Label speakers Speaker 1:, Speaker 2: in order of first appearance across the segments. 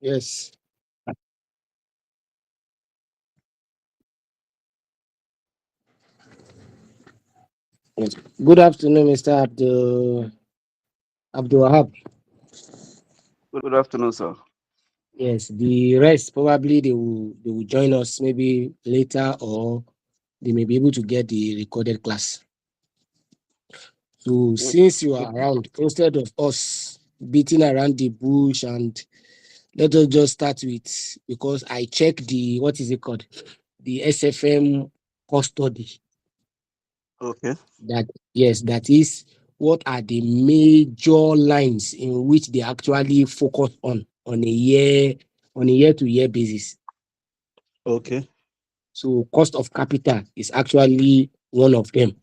Speaker 1: Yes. Yes. Good afternoon, Mr. Abdul Wahab.
Speaker 2: Good afternoon, sir.
Speaker 1: Yes, the rest probably they will join us maybe later, or they may be able to get the recorded class. So since you are around, instead of us beating around the bush, and let us just start with, because I checked the, what is it called? The SFM custody.
Speaker 2: Okay.
Speaker 1: That, yes, that is what are the major lines in which they actually focus on a year to year basis.
Speaker 2: Okay.
Speaker 1: So cost of capital is actually one of them.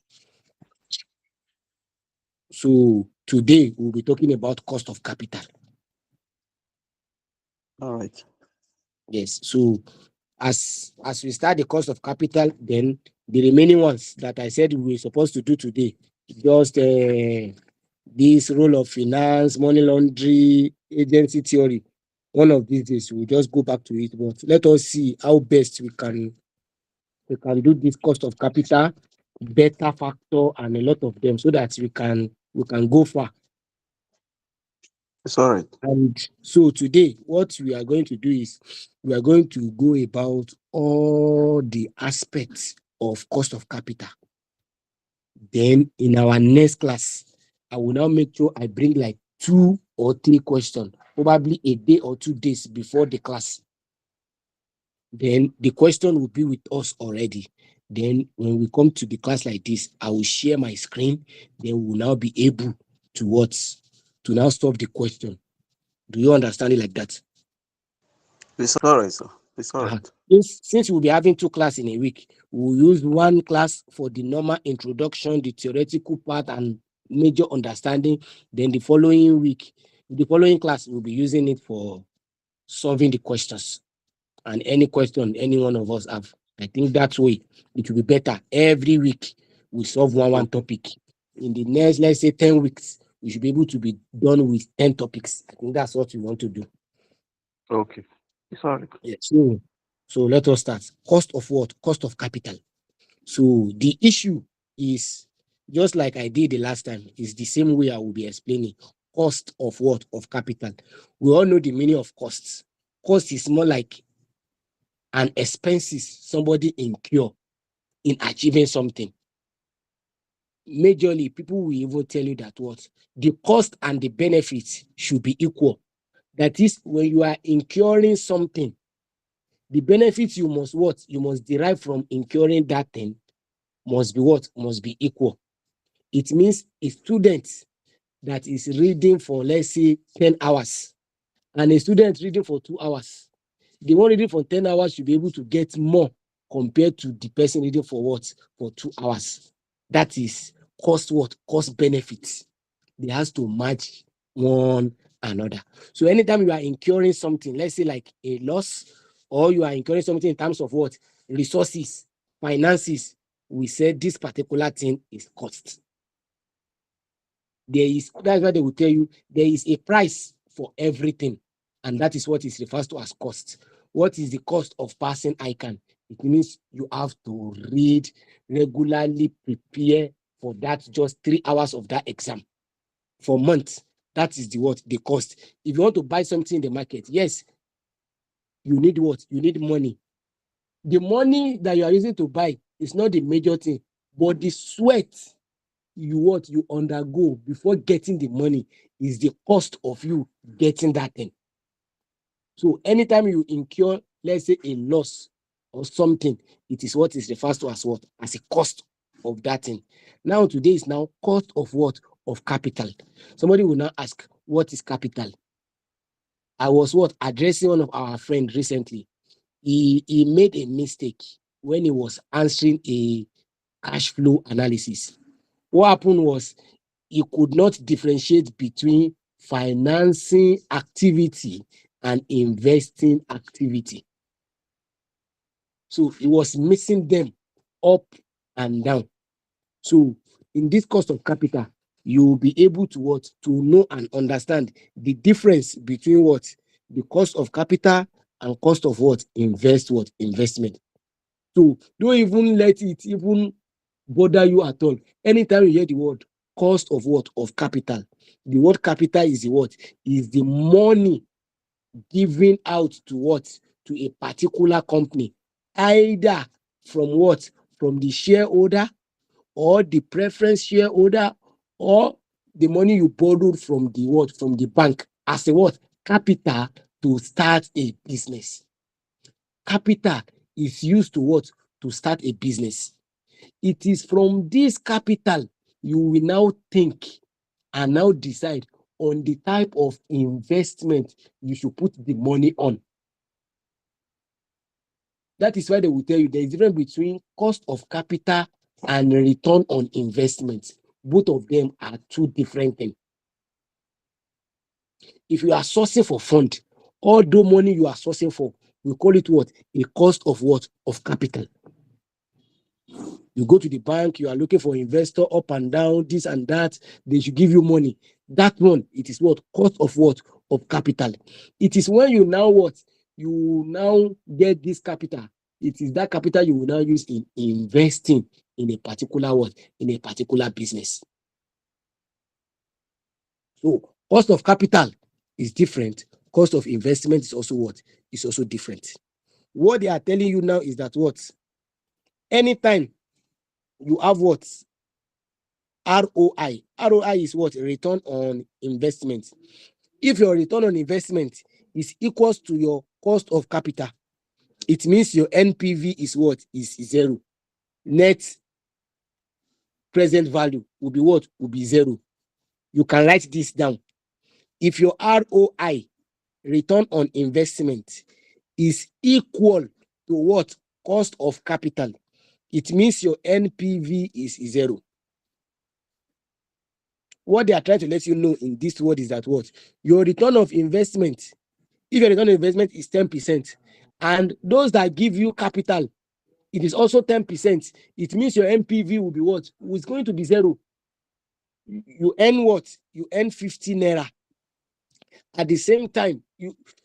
Speaker 1: So today we'll be talking about cost of capital.
Speaker 2: All right.
Speaker 1: Yes. So as we start the cost of capital, then the remaining ones that I said we're supposed to do today, just this role of finance, money laundry, agency theory. One of these days we'll just go back to it. But let us see how best we can do this cost of capital, beta factor, and a lot of them, so that we can go far.
Speaker 2: It's all right.
Speaker 1: And so today, what we are going to do is we are going to go about all the aspects of cost of capital. Then in our next class, I will now make sure I bring like 2 or 3 questions, probably a day or 2 days before the class. Then the question will be with us already. Then when we come to the class like this, I will share my screen. Then we will now be able to now solve the question. Do you understand it like that?
Speaker 2: It's all right, sir. It's all
Speaker 1: Uh-huh.
Speaker 2: right.
Speaker 1: Since we'll be having 2 classes in a week, we'll use one class for the normal introduction, the theoretical part, and major understanding. Then the following class, we'll be using it for solving the questions. And any question any one of us have, I think that way it will be better. Every week we solve one
Speaker 2: Okay.
Speaker 1: topic. In the next, let's say 10 weeks, we should be able to be done with 10 topics. I think that's what we want to do.
Speaker 2: Okay. It's all right.
Speaker 1: Yeah. So let us start. Cost of what? Cost of capital. So the issue is, just like I did the last time, is the same way I will be explaining. Cost of what? Of capital. We all know the meaning of costs. Cost is more like an expenses somebody incur in achieving something. Majorly, people will even tell you that what the cost and the benefits should be equal. That is, when you are incurring something, the benefits you must what? You must derive from incurring that thing must be what? Must be equal. It means a student that is reading for, let's say, 10 hours, and a student reading for 2 hours, the one reading for 10 hours should be able to get more compared to the person reading for what? For 2 hours. That is cost what? Cost benefits. They has to match one another. So anytime you are incurring something, let's say like a loss, or you are incurring something in terms of what? Resources, finances, we said this particular thing is cost. That's why they will tell you there is a price for everything, and that is what is referred to as cost. What is the cost of passing ICAN? It means you have to read regularly, prepare for that just 3 hours of that exam for months. That is the cost. If you want to buy something in the market, yes, you need what? You need money. The money that you are using to buy is not the major thing, but the sweat you undergo before getting the money is the cost of you getting that thing. So anytime you incur, let's say, a loss or something, it is what is referred to as what? As a cost of that thing. Now today is now cost of what? Of capital. Somebody will now ask, what is capital? I was addressing one of our friends recently. He made a mistake when he was answering a cash flow analysis. What happened was he could not differentiate between financing activity and investing activity. So he was missing them up and down. So in this cost of capital, you will be able to know and understand the difference between the cost of capital and cost of what? Investment. So don't even let it even bother you at all. Anytime you hear the word cost of what? Of capital. The word capital is the what? Is the money given out to what? To a particular company, either from what? From the shareholder, or the preference shareholder, or the money you borrowed from the what? From the bank as a what? Capital to start a business. Capital is used to what? To start a business. It is from this capital you will now think and now decide on the type of investment you should put the money on. That is why they will tell you there is a difference between cost of capital and return on investment. Both of them are two different things. If you are sourcing for fund, all the money you are sourcing for, we call it what? A cost of what? Of capital. You go to the bank, you are looking for investor up and down, this and that, they should give you money. That one, it is what? Cost of what? Of capital. It is when you now what? You now get this capital. It is that capital you will now use in investing in a particular what? In a particular business. So cost of capital is different. Cost of investment is also what? Is also different. What they are telling you now is that what? Anytime you have what? ROI. ROI is what? Return on investment. If your return on investment is equals to your cost of capital, it means your NPV is what? Is zero. Net present value will be what? Will be zero. You can write this down. If your ROI, return on investment, is equal to what? Cost of capital, it means your NPV is zero. What they are trying to let you know in this word is that what? Your return of investment, if your return on investment is 10%, and those that give you capital, it is also 10%, it means your NPV will be what? It's going to be zero. You earn what? You earn 50 naira. At the same time,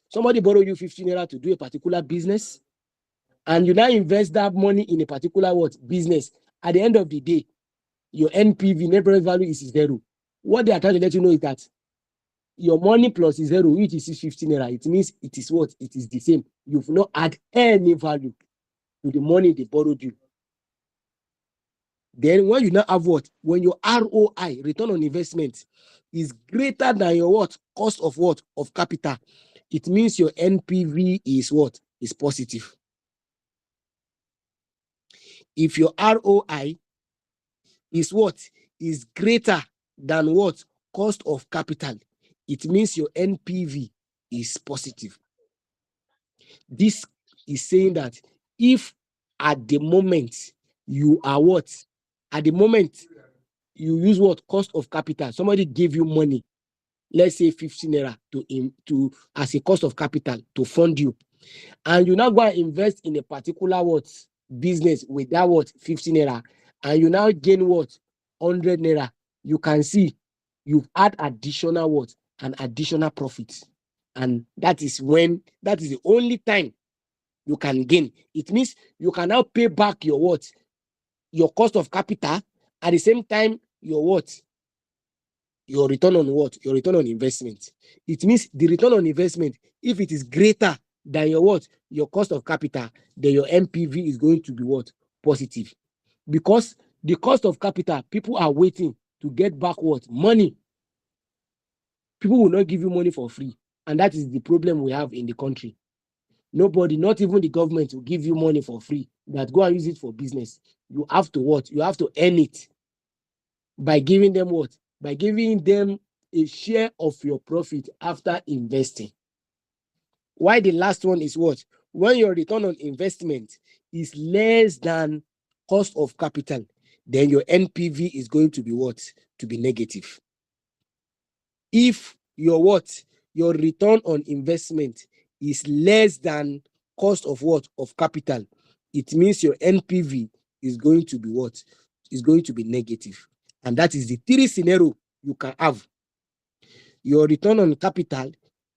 Speaker 1: somebody borrow you 50 naira to do a particular business, and you now invest that money in a particular what? Business. At the end of the day, your NPV, net present value, is zero. What they are trying to let you know is that your money plus is zero, which is 50 naira. It means it is what? It is the same. You've not add any value to the money they borrowed you. Then when you now have what? When your ROI, return on investment, is greater than your what? Cost of what? Of capital, it means your NPV is what? Is positive. If your ROI is what? Is greater than what? Cost of capital, it means your NPV is positive. This is saying that if at the moment you are what? At the moment you use what? Cost of capital. Somebody gave you money, let's say 50 naira to as a cost of capital to fund you, and you now go and invest in a particular what? Business with that what? 50 naira, and you now gain what? 100 naira. You can see you've had additional what? An additional profit. And that is the only time you can gain. It means you can now pay back your what? Your cost of capital, at the same time your what? Your return on what? Your return on investment. It means the return on investment, if it is greater than your what? Your cost of capital, then your NPV is going to be what? Positive. Because the cost of capital, people are waiting to get back what? Money. People will not give you money for free. And that is the problem we have in the country. Nobody, not even the government, will give you money for free. That go and use it for business. You have to what? You have to earn it by giving them what? By giving them a share of your profit after investing. Why the last one is what? When your return on investment is less than cost of capital, then your NPV is going to be what? To be negative. If your what? Your return on investment is less than cost of what? Of capital, it means your NPV is going to be what? Is going to be negative. And that is the three scenario you can have. Your return on capital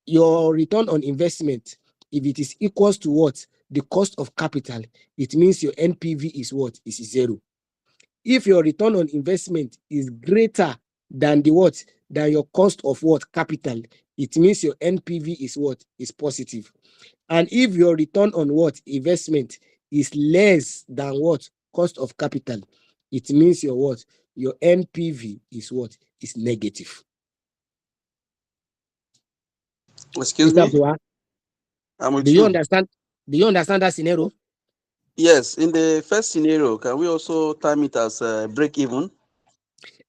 Speaker 1: your return on investment, if it is equals to what? The cost of capital, it means your NPV is what? Is 0. If your return on investment is greater than the what? Than your cost of what? Capital, it means your NPV is what? Is positive. And if your return on what? Investment is less than what? Cost of capital, it means your what? Your NPV is what? Is negative.
Speaker 2: Excuse
Speaker 1: Mr.
Speaker 2: me.
Speaker 1: Abdullah,
Speaker 2: I'm
Speaker 1: do
Speaker 2: with
Speaker 1: you
Speaker 2: you.
Speaker 1: understand? Do you understand that scenario?
Speaker 2: Yes. In the first scenario, can we also term it as break even?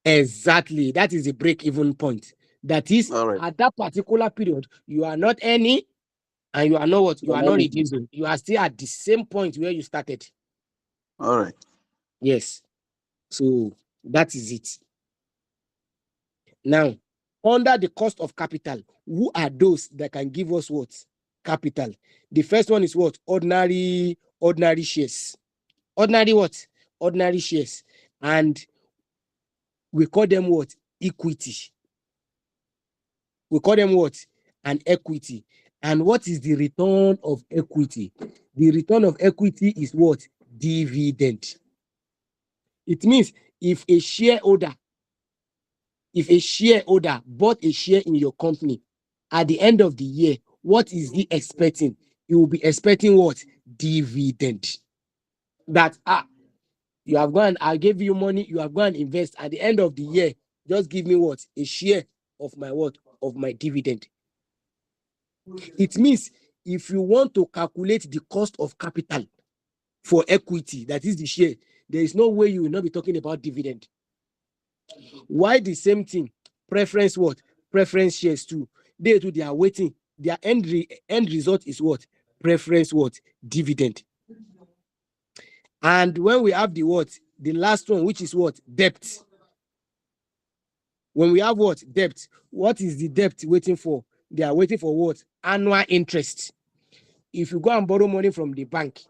Speaker 1: Exactly. That is the break-even point. That is,
Speaker 2: All right.
Speaker 1: at that particular period, you are not earning and you are not what? You
Speaker 2: You're
Speaker 1: are
Speaker 2: not
Speaker 1: not
Speaker 2: making.
Speaker 1: reducing. You are still at the same point where you started.
Speaker 2: All right.
Speaker 1: Yes. So that is it. Now, under the cost of capital, who are those that can give us what? Capital. The first one is what? Ordinary shares. Ordinary what? Ordinary shares. And we call them what? Equity. We call them what? An equity. And what is the return of equity? The return of equity is what? Dividend. It means if a shareholder bought a share in your company, at the end of the year, what is he expecting? He will be expecting what? Dividend. That you have gone, I gave you money, you have gone and invest. At the end of the year, just give me what? A share of my what? Of my dividend. It means if you want to calculate the cost of capital for equity, that is the share, there is no way you will not be talking about dividend. Why the same thing? Preference what? Preference shares too. They too, they are waiting. Their end result is what? Preference what? Dividend. And when we have the what? The last one, which is what? Debt. When we have what? Debt. What is the debt waiting for? They are waiting for what? Annual interest. If you go and borrow money from the bank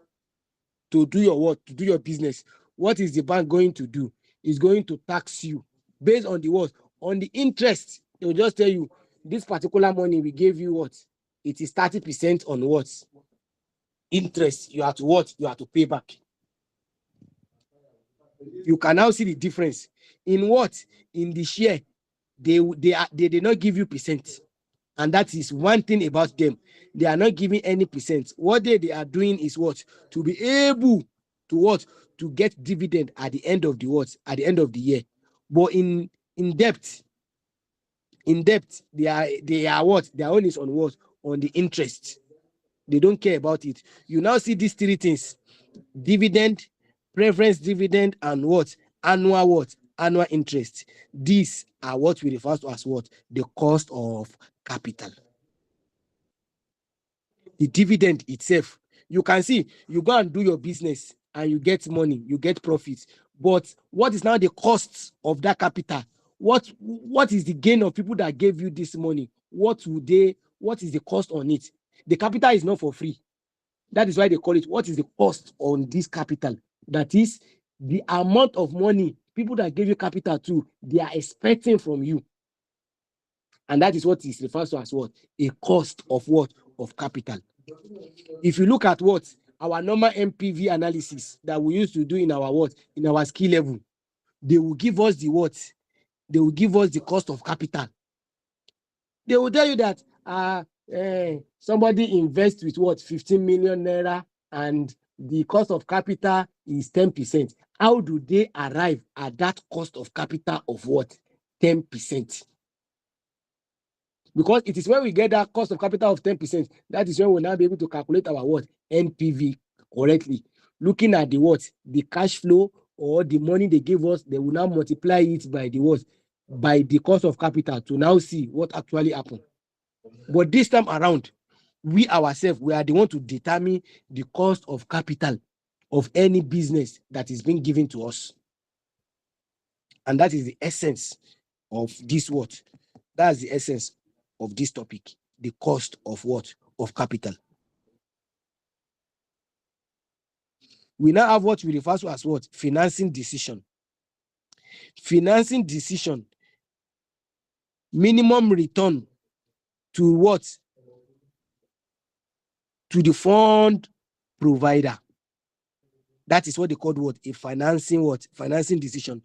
Speaker 1: to do your what? To do your business, what is the bank going to do? It's going to tax you based on the what? On the interest. They will just tell you this particular money we gave you what? It is 30% on what? Interest. You have to what? You have to pay back. You can now see the difference in what? In the share. They did not give you percent. And that is one thing about them. They are not giving any percent. What they are doing is what? To be able to what? To get dividend at the end of the what? At the end of the year. But in debt, they are what? Their own is on what? On the interest. They don't care about it. You now see these three things: dividend, preference dividend, and what? Annual what? Annual interest. These are what we refer to as what? The cost of capital. The dividend itself, you can see, you go and do your business and you get money, you get profits. But what is now the cost of that capital? What is the gain of people that gave you this money? What is the cost on it? The capital is not for free. That is why they call it, what is the cost on this capital? That is the amount of money people that gave you capital to, they are expecting from you. And that is what is referred to as what? A cost of what? Of capital. If you look at what? Our normal MPV analysis that we used to do in our what? In our skill level, they will give us the what? They will give us the cost of capital. They will tell you that somebody invests with what? 15 million naira and the cost of capital is 10%. How do they arrive at that cost of capital of what? 10%? Because it is when we get that cost of capital of 10%, that is when we'll now be able to calculate our what? NPV correctly. Looking at the what? The cash flow or the money they gave us, they will now multiply it by the what? By the cost of capital to now see what actually happened. But this time around, we ourselves, we are the one to determine the cost of capital of any business that is being given to us. And that is the essence of this what? That's the essence of this topic. The cost of what? Of capital. We now have what we refer to as what? Financing decision. Financing decision. Minimum return to what? to the fund provider. That is what they called what? A financing what? Financing decision.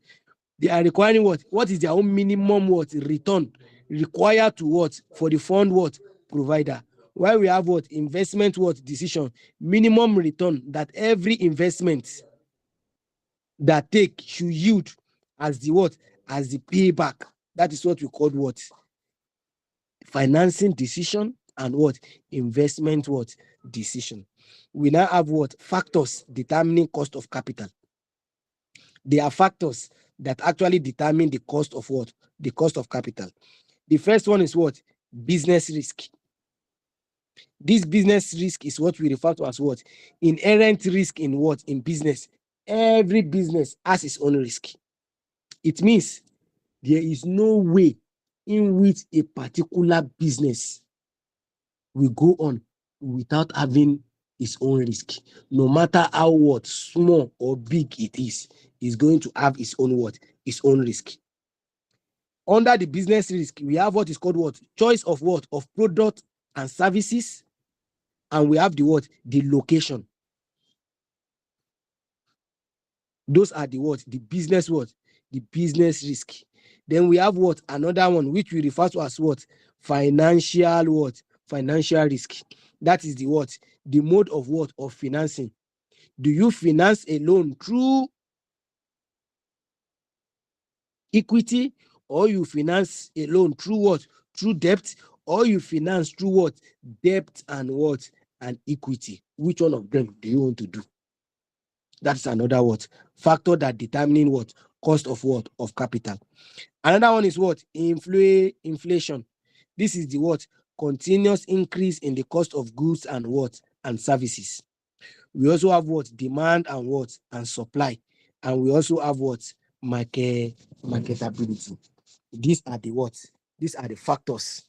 Speaker 1: They are requiring what? What is their own minimum what? Return required to what? For the fund what? Provider. While we have what? Investment what? Decision. Minimum return that every investment that take should yield as the what? As the payback. That is what we call what? Financing decision and what? Investment what? Decision. We now have what? Factors determining cost of capital. There are factors that actually determine the cost of what? The cost of capital. The first one is what? Business risk. This business risk is what we refer to as what? Inherent risk in what? In business. Every business has its own risk. It means there is no way in which a particular business will go on without having its own risk. No matter how what small or big it is going to have its own what? Its own risk. Under the business risk, we have what is called what? Choice of what? Of product and services. And we have the what? The location. Those are the what? The business what? The business risk. Then we have what? Another one, which we refer to as what? Financial what? Financial risk. That is the what? The mode of what? Of financing. Do you finance a loan through equity, or you finance a loan through what? Through debt, or you finance through what? Debt and what? And equity. Which one of them do you want to do? That's another what? Factor that determining what? Cost of what? Of capital. Another one is what? Inflation. This is the what? Continuous increase in the cost of goods and what? And services. We also have what? Demand and what? And supply. And we also have what? Marketability. These are the what? These are the factors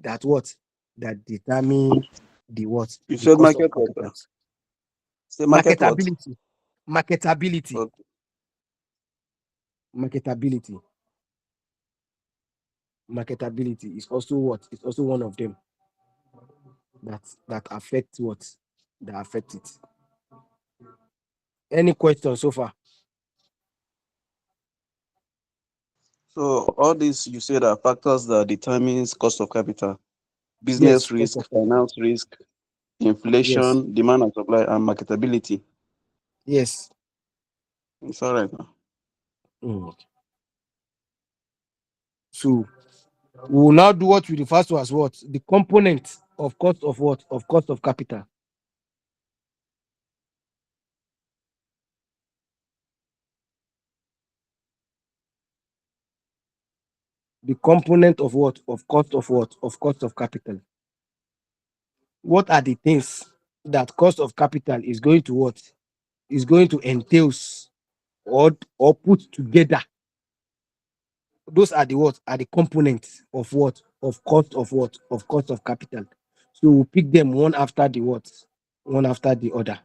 Speaker 1: that what? That determine the what?
Speaker 2: You
Speaker 1: The
Speaker 2: said
Speaker 1: cost of
Speaker 2: market what?
Speaker 1: capital.
Speaker 2: Say market what?
Speaker 1: Marketability. Marketability.
Speaker 2: Okay.
Speaker 1: Marketability. Marketability is also what? It's also one of them that affect what? That affect it. Any question so far?
Speaker 2: So all these you said are factors that determines cost of capital,
Speaker 1: Yes,
Speaker 2: business
Speaker 1: cost
Speaker 2: risk,
Speaker 1: of capital.
Speaker 2: finance risk,
Speaker 1: Yes,
Speaker 2: inflation, demand and supply, and marketability.
Speaker 1: yes.
Speaker 2: It's all right now.
Speaker 1: Mm. So we will now do what we refer to as what? The component of cost of what? Of cost of capital. The component of what? Of cost of what? Of cost of capital. What are the things that cost of capital is going to what? Is going to entails or put together. Those are the what? Are the components of what? Of cost of what? Of cost of capital. So we'll pick them one after the what? One after the other.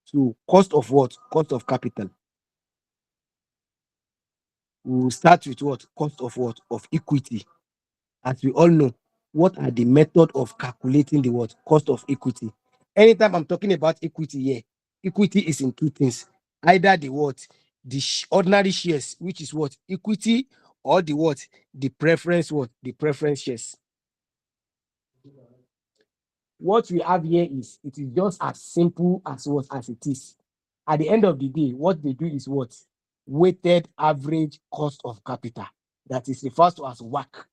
Speaker 1: So cost of what? Cost of capital. We will start with what? Cost of what? Of equity. As we all know, what are the method of calculating the what? Cost of equity. Anytime I'm talking about equity here, equity is in two things. Either the what? The ordinary shares, which is what? Equity, or the what? The preference what? The preference shares. What we have here is, it is just as simple as what? As it is. At the end of the day, what they do is what? Weighted average cost of capital. That is referred to as WACC.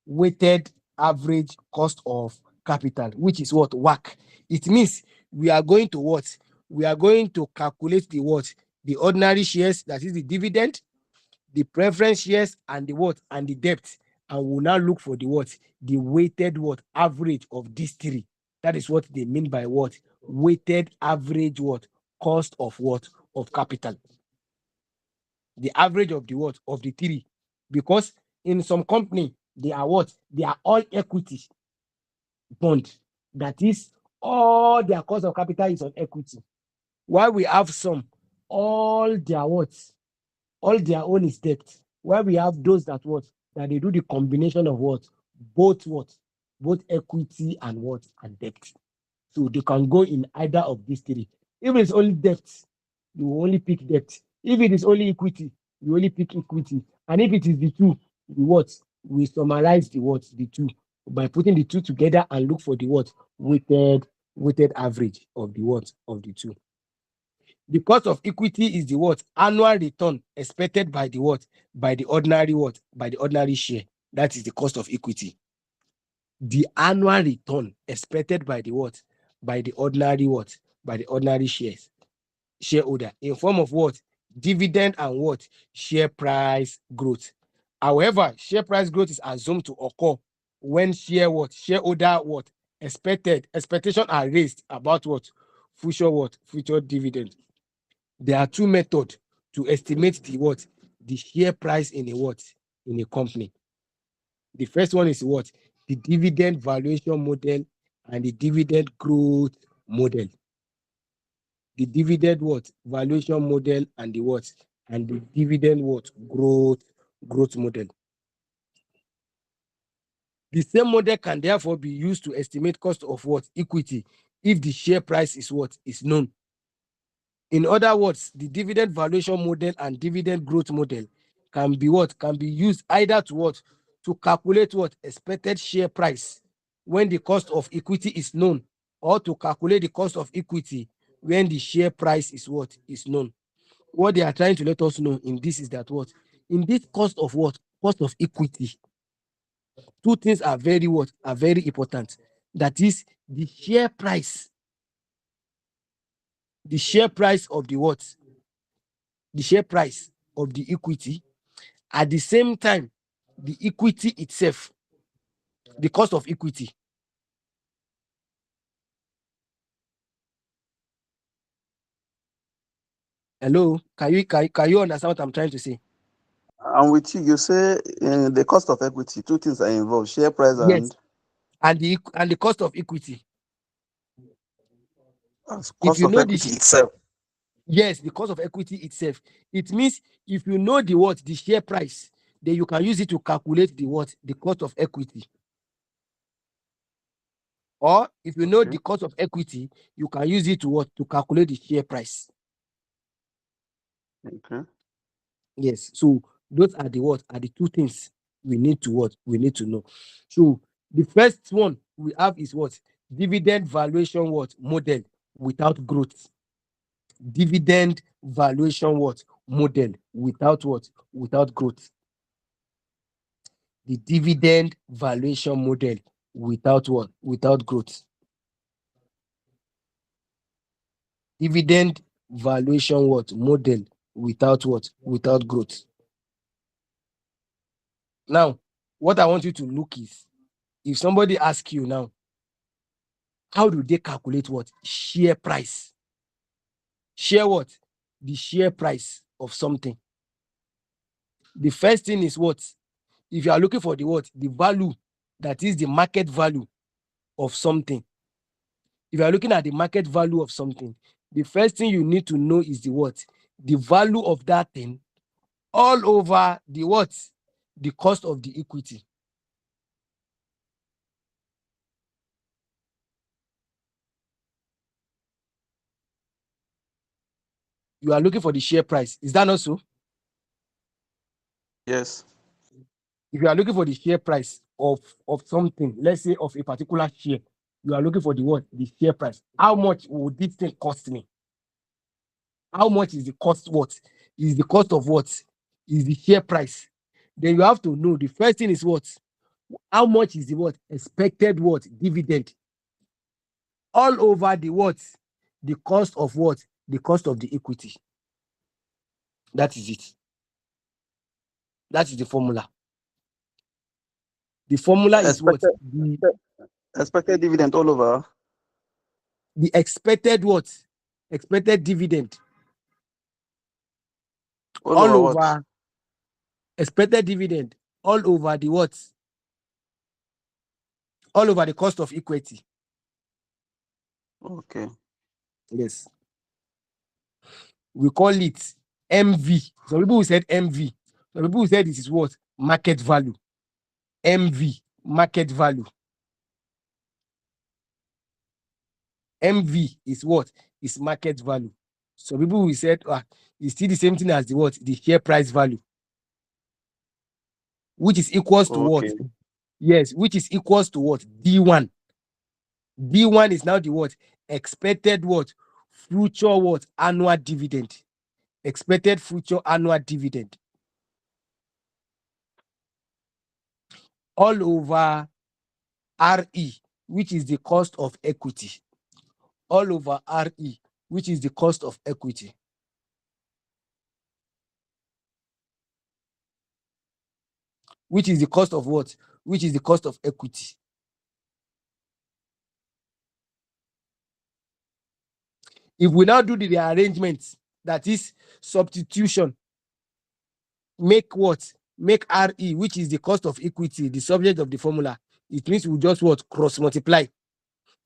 Speaker 1: Weighted average cost of capital, which is what? WACC. It means we are going to what? We are going to calculate the what? The ordinary shares, that is the dividend, the preference shares, and the what? And the debt. And we'll now look for the what? The weighted what? Average of these three. That is what they mean by what? Weighted average what? Cost of what? Of capital. The average of the what? Of the three. Because in some company, they are what? They are all equity bond. That is, all their cost of capital is on equity. While we have some, all their what? All their own is debt. While we have those that what? That they do the combination of what? Both what? both equity and what? And debt. So they can go in either of these three. If it's only debt, you will only pick debt. If it is only equity, you only pick equity. And if it is the two, the what? We summarize the what? The two by putting the two together and look for the what? Weighted average of the what? Of the two. The cost of equity is the what? Annual return expected by the what? By the ordinary what? By the ordinary share. That is the cost of equity. The annual return expected by the what? By the ordinary what? By the ordinary shareholder in form of what? Dividend and what? Share price growth. However, share price growth is assumed to occur when shareholder what? Expectation are raised about what? Future dividend. There are two methods to estimate the what? The share price in a what? In a company. The first one is what? The dividend valuation model and the dividend growth model. The dividend what? Valuation model and the what? And the dividend what? Growth model. The same model can therefore be used to estimate cost of what? Equity if the share price is what? Is known. In other words, the dividend valuation model and dividend growth model can be what? Can be used either to what? To calculate what? Expected share price when the cost of equity is known, or to calculate the cost of equity when the share price is what? Is known. What they are trying to let us know in this is that what? In this cost of what? Cost of equity, two things are very what? Are very important. That is the share price. The share price of the what? The share price of the equity, at the same time the equity itself, the cost of equity. Hello, can you understand what I'm trying to say?
Speaker 2: And with you, you say the cost of equity, two things are involved: share price
Speaker 1: Yes,
Speaker 2: and
Speaker 1: and the cost of equity. If
Speaker 2: cost
Speaker 1: you
Speaker 2: of
Speaker 1: know
Speaker 2: equity itself.
Speaker 1: yes, the cost of equity itself, it means if you know the what? The share price, then you can use it to calculate the what? The cost of equity. Or if you know
Speaker 2: Okay.
Speaker 1: the cost of equity, you can use it to what? To calculate the share price.
Speaker 2: Okay.
Speaker 1: Yes. So those are the what? Are the two things we need to what? We need to know. So the first one we have is what? Dividend valuation what? Model without growth. Dividend valuation what? Model without what? Without growth. The dividend valuation model without what? Without growth. Dividend valuation what? Model without what? Without growth. Now, what I want you to look is, if somebody asks you now, how do they calculate what? Share price. Share what? The share price of something. The first thing is what? If you are looking for the what? The value, that is the market value of something. If you are looking at the market value of something, the first thing you need to know is the what? The value of that thing all over the what? The cost of the equity. You are looking for the share price. Is that not so?
Speaker 2: Yes.
Speaker 1: If you are looking for the share price of something, let's say of a particular share, you are looking for the what? The share price. How much will this thing cost me? How much is the cost? What is the cost of what? Is the share price? Then you have to know the first thing is what? How much is the what? Expected what? Dividend. All over the what? The cost of what? The cost of the equity. That is it. That is the formula. The formula is what?
Speaker 2: Expected expected dividend all over.
Speaker 1: The expected what? Expected dividend
Speaker 2: All
Speaker 1: all
Speaker 2: over what?
Speaker 1: over. Expected dividend all over the what? All over the cost of equity.
Speaker 2: Okay.
Speaker 1: Yes. We call it MV. Some people who said MV. Some people who said this is what? Market value. MV, market value. MV is what? Is market value. So people will say, it's still the same thing as the what? The share price value, which is equals to what?
Speaker 2: Okay.
Speaker 1: Yes, which is equals to what? D1. D1 is now the what? Expected what? Future what? Annual dividend. Expected future annual dividend. All over RE, which is the cost of equity. All over RE, which is the cost of equity. Which is the cost of what? Which is the cost of equity. If we now do the rearrangement, that is substitution, make what? Make RE, which is the cost of equity, the subject of the formula. It means we just what? Cross multiply.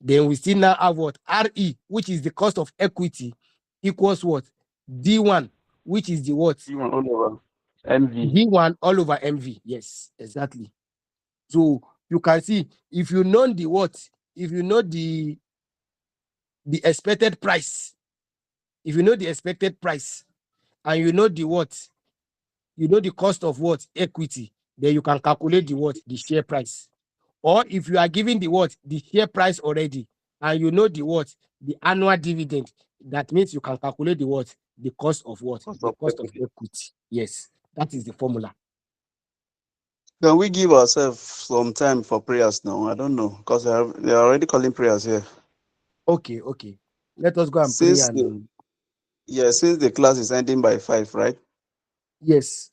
Speaker 1: Then we still now have what? RE, which is the cost of equity, equals what? D1, which is the what?
Speaker 2: D1 all over MV.
Speaker 1: D1 all over MV. Yes, exactly. So you can see, if you know the what? If you know the expected price, if you know the expected price, and you know the what? You know the cost of what? Equity, then you can calculate the what? The share price. Or if you are giving the what? The share price already, and you know the what? The annual dividend, that means you can calculate the what? The cost of what?
Speaker 2: Cost
Speaker 1: The
Speaker 2: of
Speaker 1: cost of
Speaker 2: equity.
Speaker 1: equity. Yes, that is the formula.
Speaker 2: Can we give ourselves some time for prayers now? I don't know because they are already calling prayers here.
Speaker 1: Okay, okay. Let us go and pray
Speaker 2: Since the
Speaker 1: and
Speaker 2: since the class is ending by 5, right?
Speaker 1: yes.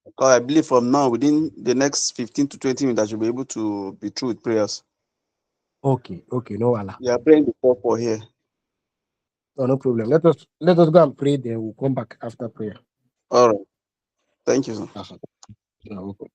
Speaker 2: Because I believe from now within the next 15 to 20 minutes I should be able to be through with prayers.
Speaker 1: Okay, okay, no wala.
Speaker 2: We are praying the call for here.
Speaker 1: Oh, no problem. Let us go and pray, then we'll come back after prayer.
Speaker 2: All right. Thank you, sir.
Speaker 1: Uh-huh. You're welcome.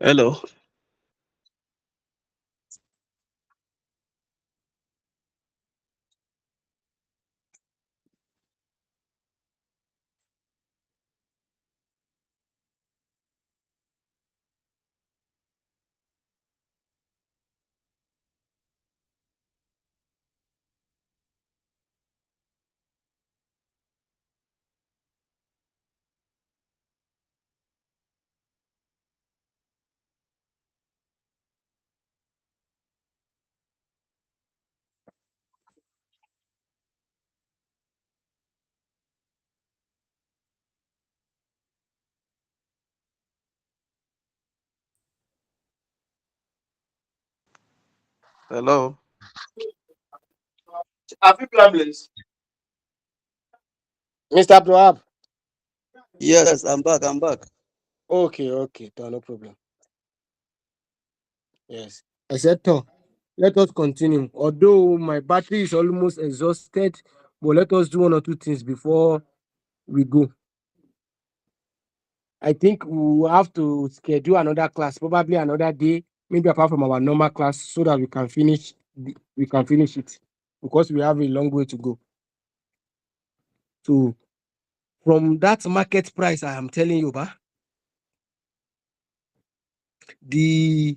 Speaker 2: Hello. Hello.
Speaker 1: Have you problems? Mr. Abdulhab.
Speaker 2: Yes, I'm back. I'm back.
Speaker 1: Okay, no problem. Yes. I said, let us continue. Although my battery is almost exhausted, but let us do one or two things before we go. I think we will have to schedule another class, probably another day, maybe apart from our normal class, so that we can finish it because we have a long way to go. So from that market price, I am telling you, the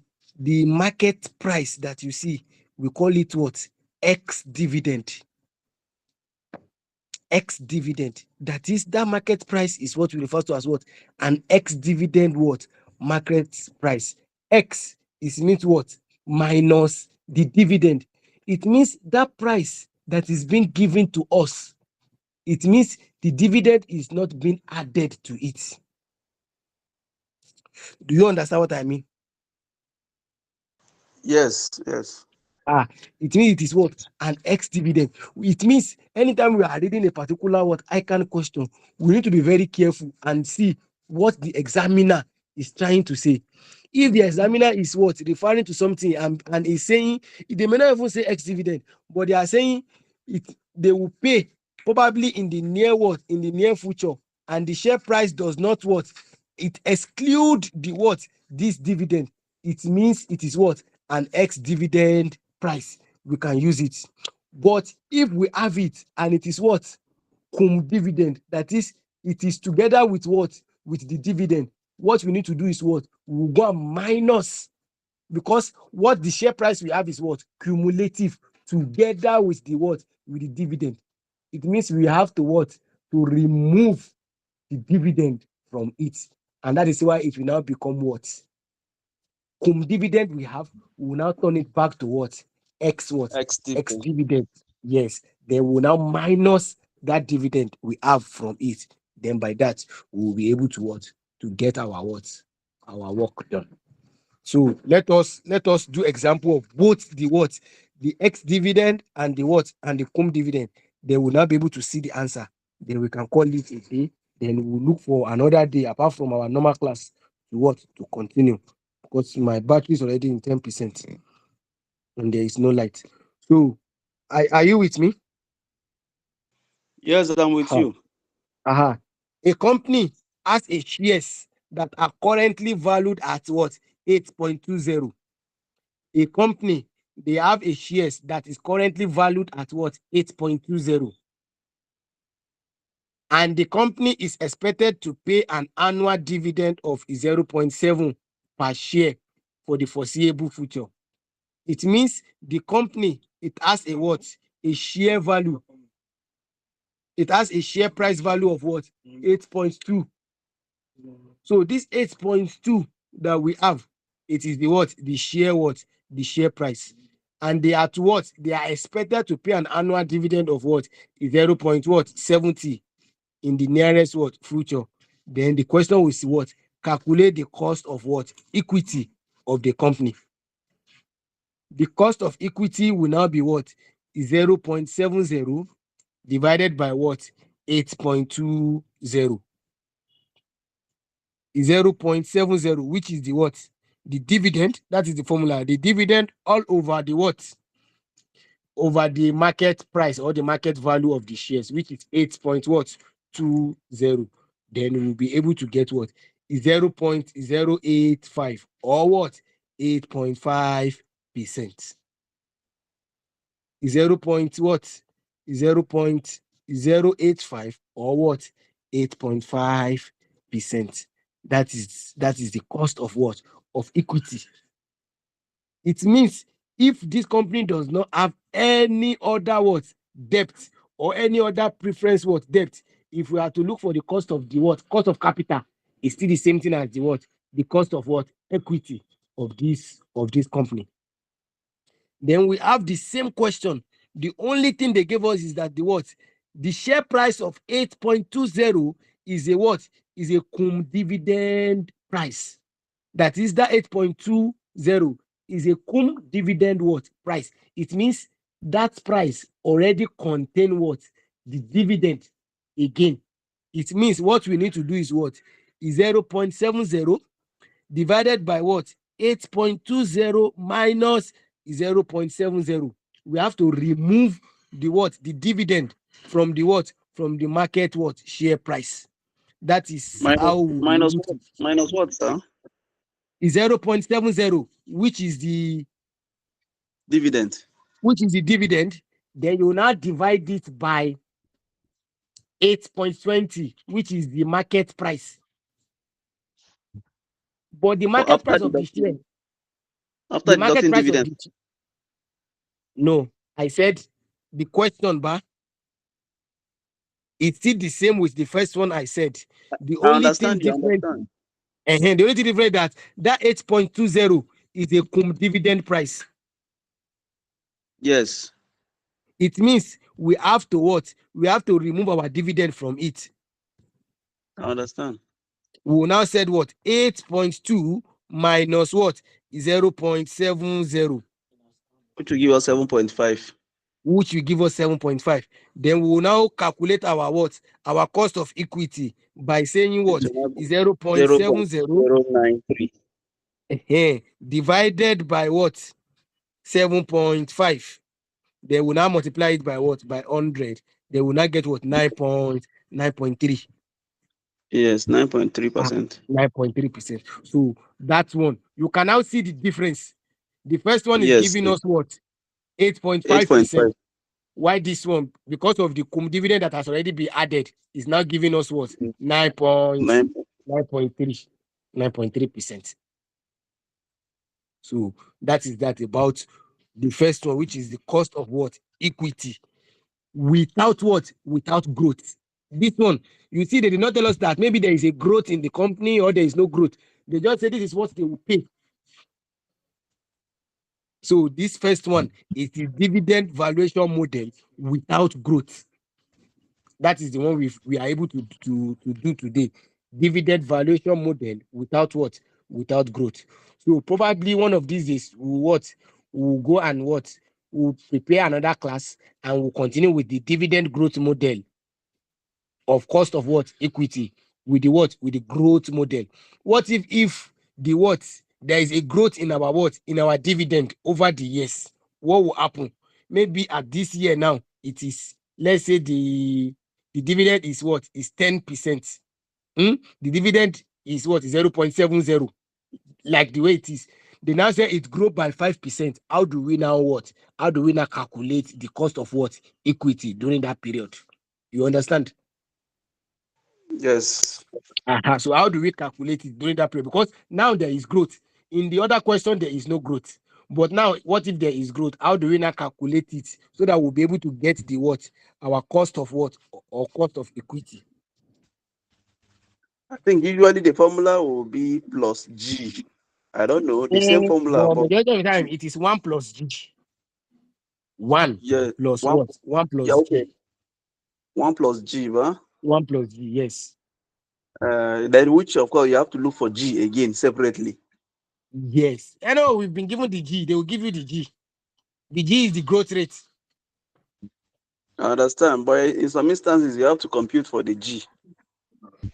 Speaker 1: market price that you see, we call it what? X dividend. X dividend. That is, that market price is what we refer to as what? An X dividend what? Market price. X is means what? Minus the dividend. It means that price that is being given to us. It means the dividend is not being added to it. Do you understand what I mean?
Speaker 2: Yes, yes.
Speaker 1: It means it is what? An X dividend. It means anytime we are reading a particular what ICAN question, we need to be very careful and see what the examiner is trying to say. If the examiner is what? Referring to something and is saying, they may not even say X dividend, but they are saying they will pay probably in the near what? In the near future, and the share price does not what? It exclude the what? This dividend. It means it is what? An X dividend price. We can use it. But if we have it and it is what? Cum dividend, that is, it is together with what? With the dividend. What we need to do is what? We'll go and minus, because what the share price we have is what? Cumulative together with the what? With the dividend. It means we have to what? To remove the dividend from it. And that is why it will now become what? Cum dividend we have, we will now turn it back to what? X what?
Speaker 2: X
Speaker 1: X
Speaker 2: dividend.
Speaker 1: dividend. Yes. Then we'll now minus that dividend we have from it. Then by that, we will be able to what? To get our what? Our work done. So let us do example of both the what? The X dividend and the what? And the cum dividend. Then we'll now be able to see the answer. Then we can call it a day. Then we'll look for another day apart from our normal class to what? To continue, because my battery is already in 10% and there is no light. So, are you with me?
Speaker 2: Yes, I'm with
Speaker 1: Uh-huh.
Speaker 2: you.
Speaker 1: Uh-huh. A company has a shares that are currently valued at what? 8.20. A company, they have a shares that is currently valued at what? 8.20. And the company is expected to pay an annual dividend of 0.7 per share for the foreseeable future. It means the company, it has a what? A share value. It has a share price value of what? 8.2. So this 8.2 that we have, it is the what? The share what? The share price. And they are to what? They are expected to pay an annual dividend of what? 0.70 in the nearest what? Future. Then the question is what? Calculate the cost of what? Equity of the company. The cost of equity will now be what? 0.70 divided by what? 8.20. 0.70, which is the what? The dividend. That is the formula. The dividend all over the what? Over the market price or the market value of the shares, which is 8.20. Then we will be able to get what? is 0.085 or what? 8.5%. 0. What? 0.085 or what? 8.5%. That is the cost of what? Of equity. It means if this company does not have any other what? Debt or any other preference what? Debt. If we are to look for the cost of the what? Cost of capital, it's still the same thing as the what? The cost of what? Equity of this company. Then we have the same question. The only thing they gave us is that the what? The share price of 8.20 is a what? Is a cum dividend price. That is that 8.20 is a cum dividend what? Price. It means that price already contain what? The dividend again. It means what we need to do is what? Is 0.70 divided by what? 8.20 minus 0.70. We have to remove the what? The dividend from the what? From the market what? Share price. That is how we
Speaker 2: minus what? Minus what, sir?
Speaker 1: Is 0.70, which is the
Speaker 2: dividend.
Speaker 1: Then you now divide it by 8.20, which is the market price. But the market price of the share,
Speaker 2: after deducting dividend.
Speaker 1: No, I said the question, it's still the same with the first one I said. The only thing different, the only thing different that 8.20 is a cum dividend price.
Speaker 2: Yes.
Speaker 1: It means we have to what? We have to remove our dividend from it.
Speaker 2: I understand.
Speaker 1: We will now said what? 8.2 minus what? 0.70.
Speaker 2: Which will give us 7.5.
Speaker 1: Which will give us 7.5. Then we will now calculate our what? Our cost of equity by saying what? 0.70 divided by what? 7.5. They will now multiply it by what? By 100. They will now get what? 9.3.
Speaker 2: Yes, 9.3%.
Speaker 1: 9.3%. So that's one. You can now see the difference. The first one is giving us what? 8.5%. Why this one? Because of the cum dividend that has already been added, is now giving us what? 9.3%. So that is that about the first one, which is the cost of what? Equity. Without what? Without growth. This one, you see, they did not tell us that maybe there is a growth in the company or there is no growth. They just say this is what they will pay. So this first one is the dividend valuation model without growth. That is the one we are able to do today. Dividend valuation model without what? Without growth. So probably one of these days we'll go and we'll prepare another class and we'll continue with the dividend growth model of cost of what? Equity with the what? With the growth model. What if the what? There is a growth in our what? In our dividend over the years. What will happen? Maybe at this year now, it is, let's say the dividend is what? Is 10%. The dividend is what? 0.70. Like the way it is. They now say it grew by 5%. How do we now what? How do we now calculate the cost of what? Equity during that period? You understand?
Speaker 2: Yes.
Speaker 1: So how do we calculate it during that period? Because now there is growth. In the other question, there is no growth. But now, what if there is growth? How do we now calculate it so that we'll be able to get the what? Our cost of what? Or cost of equity.
Speaker 2: I think usually the formula will be plus G. I don't know. The same formula.
Speaker 1: But majority of the time, it is 1 plus G. 1 plus what? 1 plus
Speaker 2: okay. G. 1 plus G, huh?
Speaker 1: 1 plus G, yes.
Speaker 2: Then which, of course, you have to look for G again separately.
Speaker 1: Yes. I know we've been given the G. They will give you the G. The G is the growth rate.
Speaker 2: I understand. But in some instances, you have to compute for the G.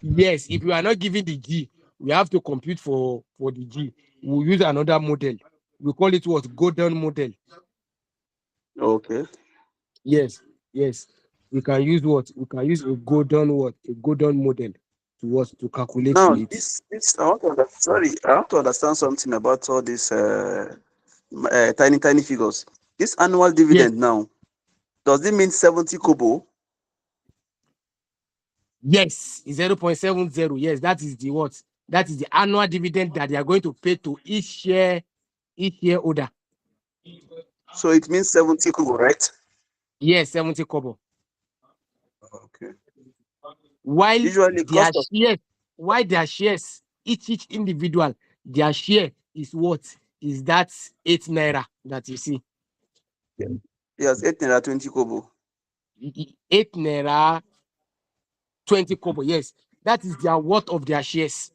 Speaker 1: Yes. If you are not given the G, we have to compute for the G. We'll use another model. We call it what? Gordon model.
Speaker 2: Okay.
Speaker 1: Yes. We can use what? We can use a Gordon model to calculate
Speaker 2: Now,
Speaker 1: to it.
Speaker 2: this I want to I want to understand something about all these tiny figures. This annual
Speaker 1: Yes,
Speaker 2: dividend now, does it mean 70 kobo?
Speaker 1: yes, it's 0.70. Yes, that is the what? That is the annual dividend that they are going to pay to each shareholder.
Speaker 2: So it means 70 kobo, right?
Speaker 1: Yes, 70 kobo.
Speaker 2: Okay.
Speaker 1: While
Speaker 2: Usually
Speaker 1: their
Speaker 2: cost of
Speaker 1: shares, each individual, their share is what? Is that 8 naira that you see?
Speaker 2: yes, 8 naira 20 kobo.
Speaker 1: 8 naira 20 kobo. Yes, that is their worth of their shares.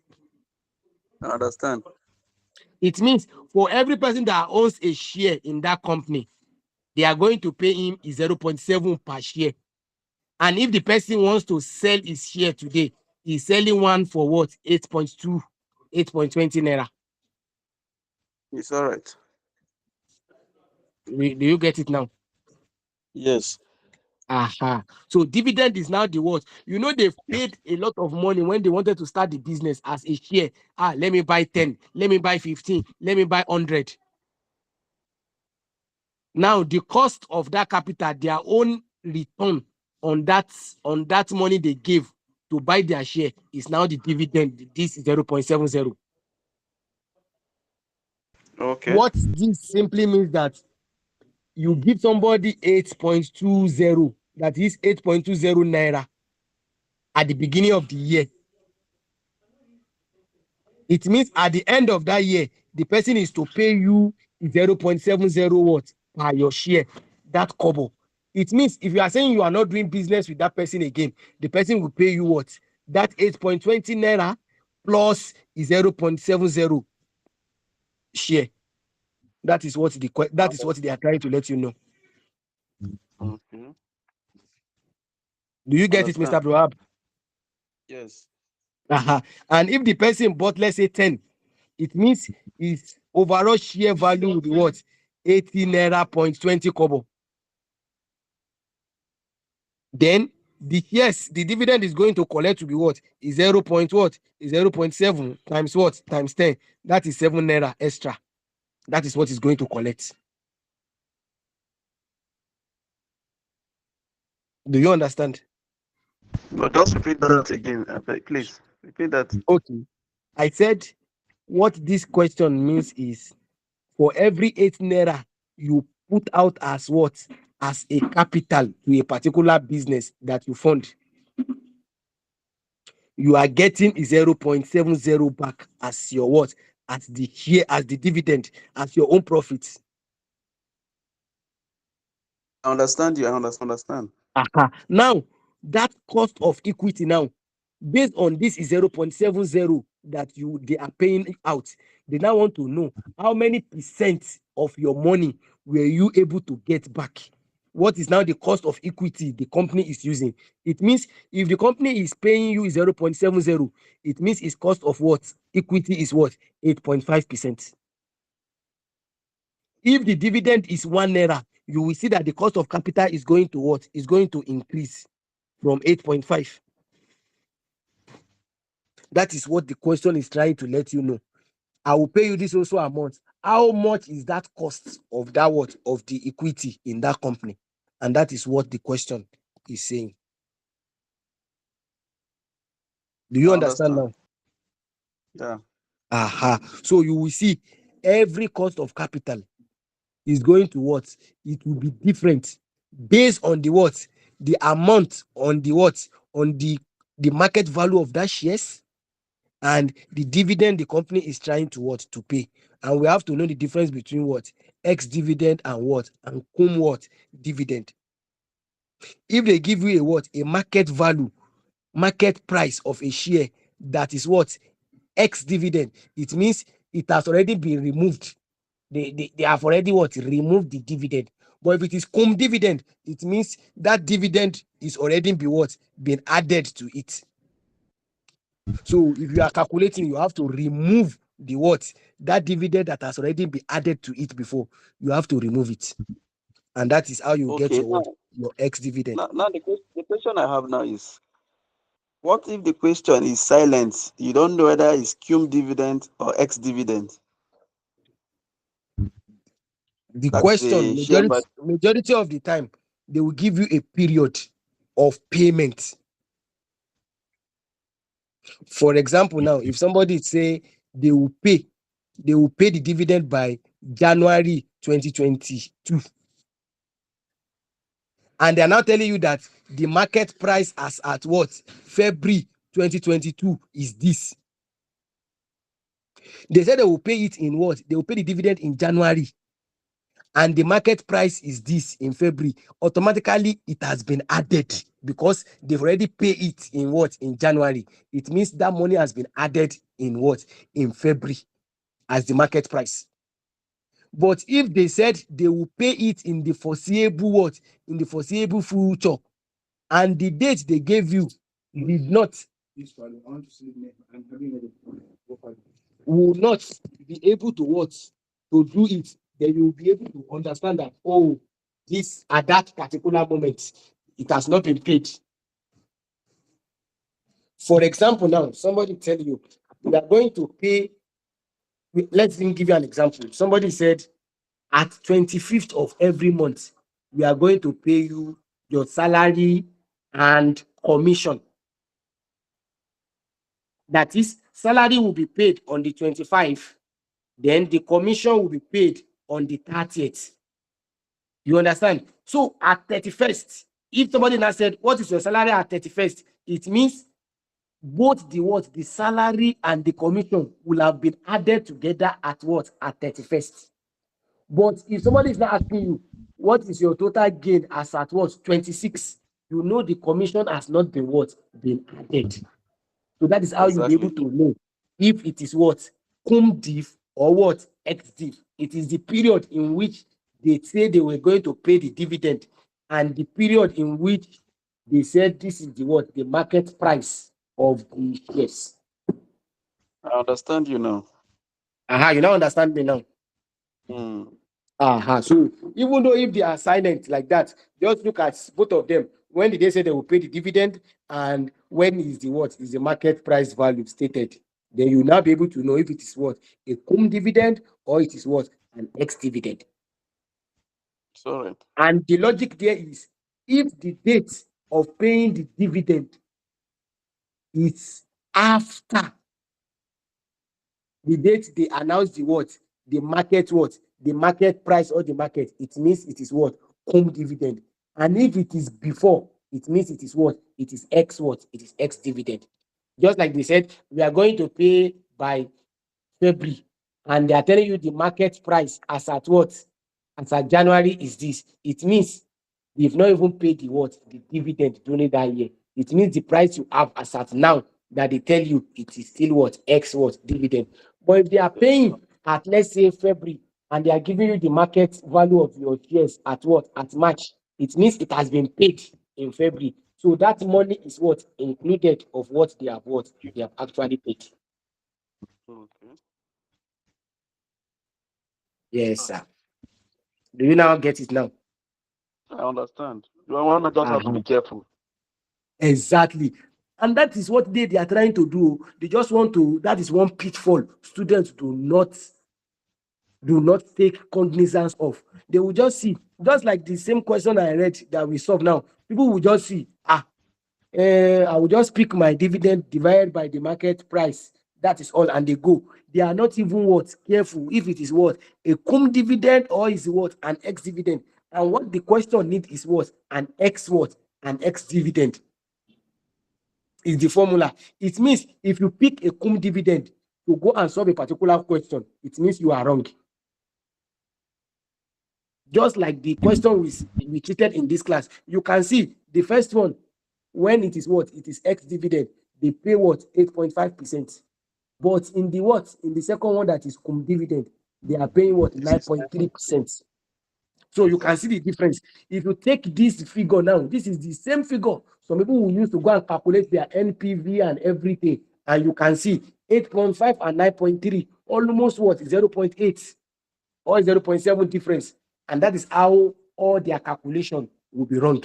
Speaker 2: I understand.
Speaker 1: It means for every person that owns a share in that company, they are going to pay him 0.7 per share. And if the person wants to sell his share today, he's selling one for what? 8.2, 8.20 naira.
Speaker 2: It's all right.
Speaker 1: Do you get it now?
Speaker 2: Yes.
Speaker 1: Aha. So dividend is now the what? You know, they've paid a lot of money when they wanted to start the business as a share. Let me buy 10, let me buy 15, let me buy 100. Now the cost of that capital, their own return on that money they gave to buy their share is now the dividend. This is 0.70.
Speaker 2: Okay.
Speaker 1: What this simply means that you give somebody 8.20, that is 8.20 naira at the beginning of the year. It means at the end of that year, the person is to pay you 0.70 what per your share, that kobo. It means if you are saying you are not doing business with that person again, the person will pay you what? That 8.20 naira plus 0.70 share. That is what they are trying to let you know.
Speaker 2: Okay.
Speaker 1: Do you get it, Mr.
Speaker 2: Understand.
Speaker 1: Abdulhab?
Speaker 2: Yes.
Speaker 1: Uh-huh. And if the person bought, let's say 10, it means his overall share value will be what? 80 naira point 20 kobo. Then the dividend is going to collect to be what? Is 0. What? Is 0.7 times what? Times 10. That is 7 naira extra. That is what is going to collect. Do you understand?
Speaker 2: But just repeat that again, please. Repeat that.
Speaker 1: Okay. I said what this question means is for every 8 naira you put out as what? As a capital to a particular business that you fund, you are getting 0.70 back as your what? As the share, as the dividend, as your own profit.
Speaker 2: I understand you. I understand.
Speaker 1: Now, that cost of equity now, based on this is 0.70 that they are paying out, they now want to know how many percent of your money were you able to get back. What is now the cost of equity the company is using? It means if the company is paying you 0.70, it means its cost of what? Equity is what? 8.5%. If the dividend is 1 naira, you will see that the cost of capital is going to what? Is going to increase from 8.5. That is what the question is trying to let you know. I will pay you this also amount. How much is that cost of that what? Of the equity in that company? And that is what the question is saying. Do you
Speaker 2: I
Speaker 1: understand
Speaker 2: understand.
Speaker 1: now?
Speaker 2: Yeah.
Speaker 1: Aha. So you will see every cost of capital is going to what? It will be different based on the what? The amount on the what? On the market value of that shares and the dividend the company is trying to what? To pay. And we have to know the difference between what? Ex dividend and what? And cum what? Dividend. If they give you a what? A market value, market price of a share that is what? Ex dividend, it means it has already been removed. They have already what? Removed the dividend. But if it is cum dividend, it means that dividend is already been what? Been added to it. So if you are calculating, you have to remove the what? That dividend that has already been added to it before. You have to remove it. And that is how you get
Speaker 2: Okay.
Speaker 1: your what? Your ex dividend.
Speaker 2: Now the question I have now is What if the question is silent? You don't know whether it's cum dividend or ex dividend.
Speaker 1: The
Speaker 2: That is
Speaker 1: question,
Speaker 2: a share
Speaker 1: majority of the time, they will give you a period of payment. For example, now, if somebody say they will pay the dividend by January 2022, and they are now telling you that the market price as at what February 2022 is this. They said they will pay it in what? They will pay the dividend in January, and the market price is this in February. Automatically, it has been added because they've already paid it in what? In January. It means that money has been added in what? In February as the market price. But if they said they will pay it in the foreseeable what? In the foreseeable future, and the date they gave you did not, will not be able to what? To do it, then you will be able to understand that, oh, this at that particular moment, it has not been paid. For example, now, somebody tell you, we are going to pay, let's give you an example. Somebody said, at 25th of every month, we are going to pay you your salary and commission. That is, salary will be paid on the 25th, then the commission will be paid on the 30th. You understand? So at 31st, if somebody now said, what is your salary at 31st? It means both the what? The salary and the commission will have been added together at what? At 31st. But if somebody is not asking you, what is your total gain as at what? 26, you know the commission has not been what? Been added. So that is how you'll be able
Speaker 2: exactly.
Speaker 1: to know if it is what? Cum div or what? Ex div. It is the period in which they say they were going to pay the dividend and the period in which they said this is the what? The market price of the shares.
Speaker 2: I understand you now.
Speaker 1: Aha, you now understand me now.
Speaker 2: Mm.
Speaker 1: Aha, so even though if they are silent like that, just look at both of them. When did they say they will pay the dividend, and when is the what? Is the market price value stated? Then you will now be able to know if it is what? A cum dividend or it is what? An ex dividend.
Speaker 2: Sorry.
Speaker 1: And the logic there is, if the date of paying the dividend is after the date they announce the what? The market what? The market price or the market, it means it is what? Cum dividend. And if it is before, it means it is what? It is X what? It is X dividend. Just like they said, we are going to pay by February, and they are telling you the market price as at what? As at January is this. It means they've not even paid the what? The dividend during that year. It means the price you have as at now that they tell you it is still what? X what? Dividend. But if they are paying at, let's say, February, and they are giving you the market value of your shares at what? At March, it means it has been paid in February. So that money is what? Included of what they have what? They have actually paid.
Speaker 2: Okay.
Speaker 1: Yes, sir. Do you now get it now?
Speaker 2: I understand. You want to just have to be careful.
Speaker 1: Exactly. And that is what they are trying to do. They just want to, that is one pitfall students do not take cognizance of. They will just see, just like the same question I read that we solve now. People will just see, I will just pick my dividend divided by the market price. That is all, and they go. They are not even what careful if it is what a cum dividend or is what an ex dividend. And what the question need is what an ex what an ex dividend is the formula. It means if you pick a cum dividend to go and solve a particular question, it means you are wrong. Just like the question we treated in this class, you can see the first one, when it is what? It is ex dividend, they pay what? 8.5%. But in the what? In the second one that is cum dividend, they are paying what? 9.3%. So you can see the difference. If you take this figure now, this is the same figure. Some people will use to go and calculate their NPV and everything. And you can see 8.5 and 9.3, almost what? 0.8 or 0.7 difference. And that is how all their calculation will be wrong.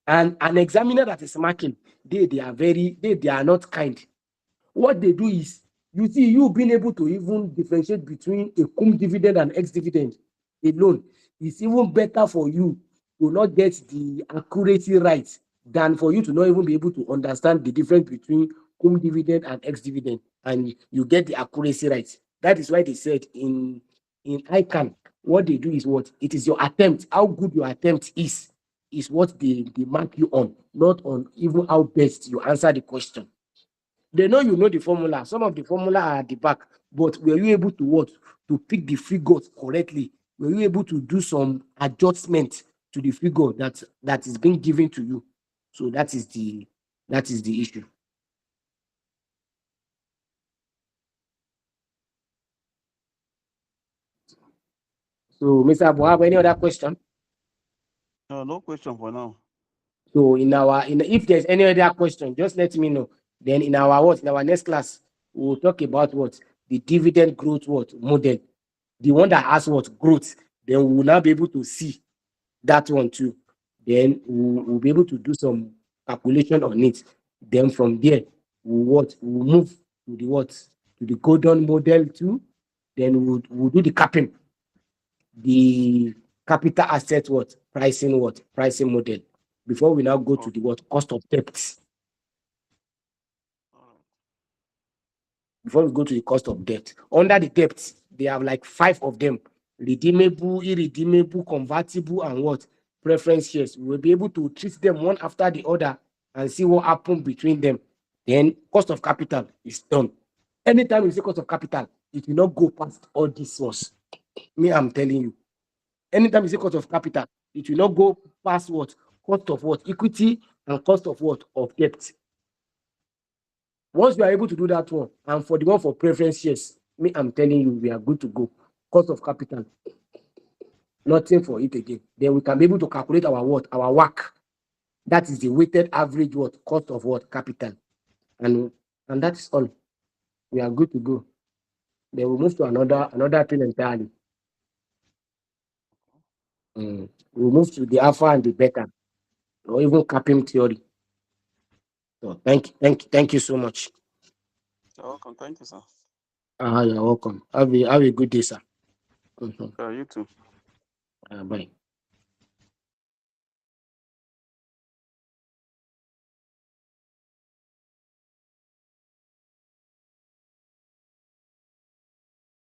Speaker 1: And an examiner that is marking, they are not kind. What they do is, you see, you being able to even differentiate between a cum dividend and ex dividend alone is even better for you to not get the accuracy right than for you to not even be able to understand the difference between cum dividend and ex dividend, and you get the accuracy right. That is why they said in ICAN, what they do is what it is your attempt, how good your attempt is what they mark you on, not on even how best you answer the question. They know you know the formula. Some of the formula are at the back, but were you able to what? To pick the figures correctly? Were you able to do some adjustment to the figure that is being given to you? So that is the issue. So, Mr. Abu, have any other question?
Speaker 2: No question for now.
Speaker 1: So if there's any other question, just let me know. Then in our next class, we'll talk about what the dividend growth model, the one that has what growth. Then we will now be able to see that one too. Then we'll be able to do some calculation on it. Then from there, we'll move to the golden model too. Then we'll do the capping, the capital asset pricing model, before we now go to the cost of debt. Before we go to the cost of debt, under the debt, they have like 5 of them: redeemable, irredeemable, convertible, and preference shares. We will be able to treat them one after the other and see what happened between them. Then cost of capital is done. Anytime you say cost of capital, it will not go past all these ones. Me, I'm telling you. Anytime you say cost of capital, it will not go past cost of equity, and cost of of debt. Once you are able to do that one, and for the one for preference shares, me, I'm telling you, we are good to go. Cost of capital, nothing for it again. Then we can be able to calculate our WACC. That is the weighted average cost of capital, and that is all. We are good to go. Then we move to another thing entirely. We move to the alpha and the beta, or even capping theory. So thank you so much.
Speaker 2: You're welcome. Thank you, sir.
Speaker 1: You're welcome. Have a good day, sir.
Speaker 2: You too.
Speaker 1: Bye.